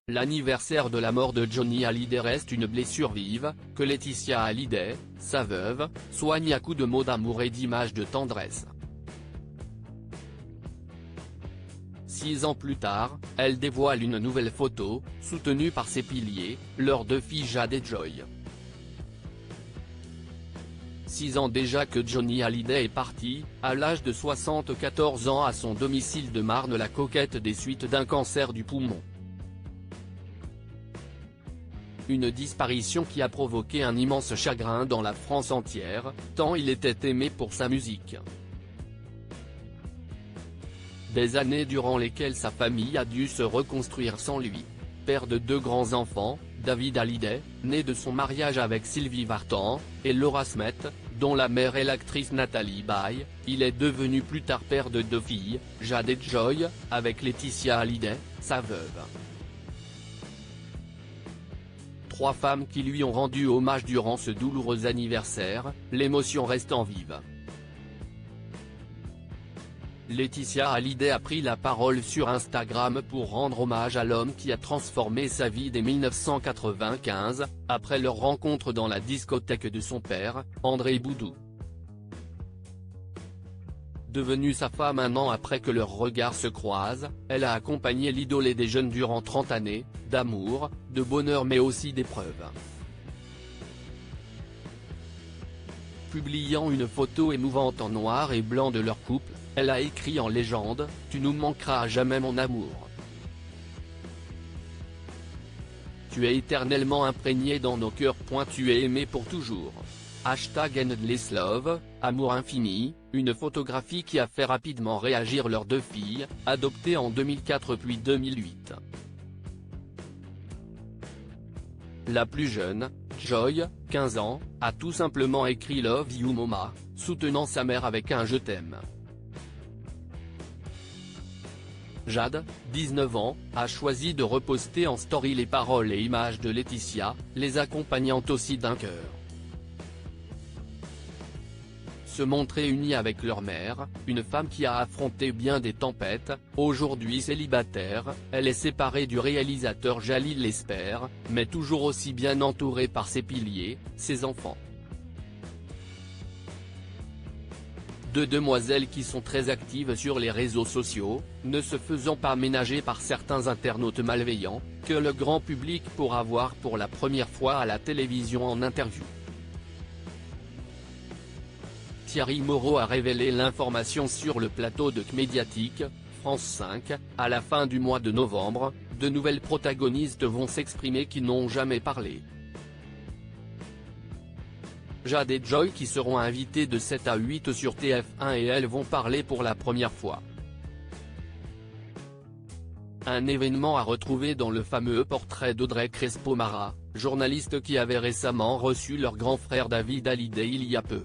L'anniversaire de la mort de Johnny Hallyday reste une blessure vive, que Laetitia Hallyday, sa veuve, soigne à coups de mots d'amour et d'images de tendresse. 6 ans plus tard, elle dévoile une nouvelle photo, soutenue par ses piliers, leurs 2 filles Jade et Joy. 6 ans déjà que Johnny Hallyday est parti, à l'âge de 74 ans à son domicile de Marne-la-Coquette des suites d'un cancer du poumon. Une disparition qui a provoqué un immense chagrin dans la France entière, tant il était aimé pour sa musique. Des années durant lesquelles sa famille a dû se reconstruire sans lui. Père de 2 grands-enfants, David Hallyday, né de son mariage avec Sylvie Vartan, et Laura Smet, dont la mère est l'actrice Nathalie Baye, il est devenu plus tard père de 2 filles, Jade et Joy, avec Laetitia Hallyday, sa veuve. 3 femmes qui lui ont rendu hommage durant ce douloureux anniversaire, l'émotion restant vive. Laetitia Hallyday a pris la parole sur Instagram pour rendre hommage à l'homme qui a transformé sa vie dès 1995, après leur rencontre dans la discothèque de son père, André Boudou. Devenue sa femme un an après que leurs regards se croisent, elle a accompagné l'idole des jeunes durant 30 années, d'amour, de bonheur mais aussi d'épreuves. Publiant une photo émouvante en noir et blanc de leur couple, elle a écrit en légende « Tu nous manqueras à jamais mon amour. Tu es éternellement imprégné dans nos cœurs. Tu es aimé pour toujours. » #Endless Love, amour infini, une photographie qui a fait rapidement réagir leurs 2 filles, adoptées en 2004 puis 2008. La plus jeune, Joy, 15 ans, a tout simplement écrit Love You Mama, soutenant sa mère avec un « Je t'aime ». Jade, 19 ans, a choisi de reposter en story les paroles et images de Laetitia, les accompagnant aussi d'un cœur. Se montrer unis avec leur mère, une femme qui a affronté bien des tempêtes, aujourd'hui célibataire, elle est séparée du réalisateur Jalil Lesper, mais toujours aussi bien entourée par ses piliers, ses enfants. 2 demoiselles qui sont très actives sur les réseaux sociaux, ne se faisant pas ménager par certains internautes malveillants, que le grand public pourra voir pour la première fois à la télévision en interview. Thierry Moreau a révélé l'information sur le plateau de Médiatique, France 5, à la fin du mois de novembre, de nouvelles protagonistes vont s'exprimer qui n'ont jamais parlé. Jade et Joy qui seront invités de 7 à 8 sur TF1 et elles vont parler pour la première fois. Un événement à retrouver dans le fameux portrait d'Audrey Crespo-Mara, journaliste qui avait récemment reçu leur grand frère David Hallyday il y a peu.